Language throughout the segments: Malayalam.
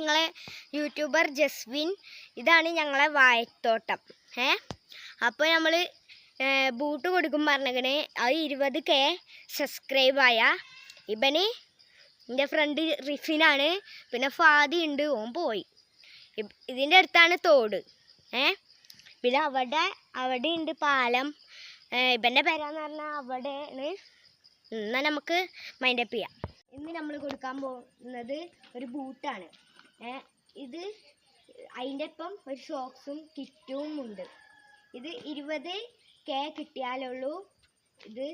നിങ്ങളെ യൂട്യൂബർ ജസ്വിൻ. ഇതാണ് ഞങ്ങളെ വാഴത്തോട്ടം. അപ്പോൾ നമ്മൾ ബൂട്ട് കൊടുക്കും പറഞ്ഞേ. അത് 20K സബ്സ്ക്രൈബായ. ഇവന് എൻ്റെ ഫ്രണ്ട് റിഫിനാണ്. പിന്നെ ഫാദി ഉണ്ട്, ഓൻ പോയി. ഇതിൻ്റെ അടുത്താണ് തോട്. പിന്നെ അവിടെ ഉണ്ട് പാലം. ഇവൻ്റെ പേരാന്ന് പറഞ്ഞാൽ അവിടെയാണ്. എന്നാൽ നമുക്ക് മൈൻഡപ്പ് ചെയ്യാം. ഇന്ന് നമ്മൾ കൊടുക്കാൻ പോകുന്നത് ഒരു ബൂട്ടാണ്. ഇത് അതിൻ്റെ ഒപ്പം ഒരു ഷോക്സും കിറ്റും ഉണ്ട്. ഇത് 20K കിട്ടിയാലുള്ളൂ ഇത്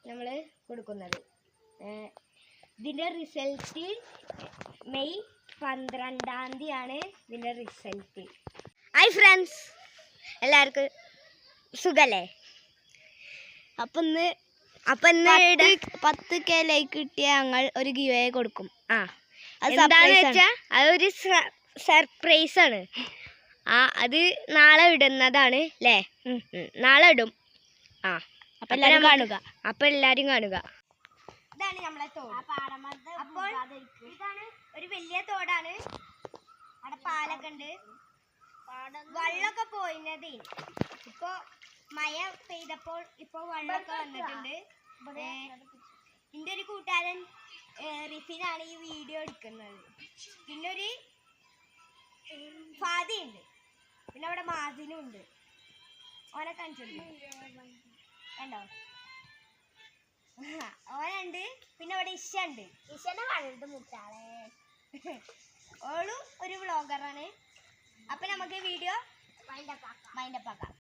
നമ്മൾ കൊടുക്കുന്നത്. ഇതിൻ്റെ റിസൾട്ട് മെയ് 12-ാം തീയതിയാണ് ഇതിൻ്റെ റിസൾട്ട്. ഹായ് ഫ്രണ്ട്സ്, എല്ലാവർക്കും സുഖല്ലേ? അപ്പം ഇന്ന് 10K ലൈക്ക് കിട്ടിയ ഞങ്ങൾ ഒരു ഗിവ് കൊടുക്കും. എന്താന്ന് വെച്ചാൽ അതൊരു സർപ്രൈസാണ്. അത് നാളെ ഇടുന്നതാണ് അല്ലേ? നാളെ ഇടും. അപ്പം എല്ലാവരും കാണുക. ഇതാണ് നമ്മളെ തോട്. അപ്പോൾ ഇതാണ് ഒരു വലിയ തോടാണ്. അവിടെ പാലൊക്കെ ഉണ്ട്. വെള്ളമൊക്കെ പോയിന്നതേ. ഇപ്പോൾ മഴ പെയ്തപ്പോൾ ഇപ്പോൾ വെള്ളമൊക്കെ വന്നിട്ടുണ്ട്. എൻ്റെ ഒരു കൂട്ടുകാരൻ റിഫിനാണ് ഈ വീഡിയോ എടുക്കുന്നത്. പിന്നെ ഒരു ഫാദി ഉണ്ട്. പിന്നെ അവിടെ മാസിനും ഉണ്ട്. ഓനെ കാണിച്ചിട്ടുണ്ട്, കണ്ടോ? ഓനുണ്ട്. പിന്നെ അവിടെ ഇഷ ഉണ്ട്. ഇഷനെ കണ്ടിട്ട് മുട്ടാളെ. ഓളും ഒരു വ്ളോഗറാണ്. അപ്പം നമുക്ക് വീഡിയോ മൈൻഡപ്പ് ആക്കാം.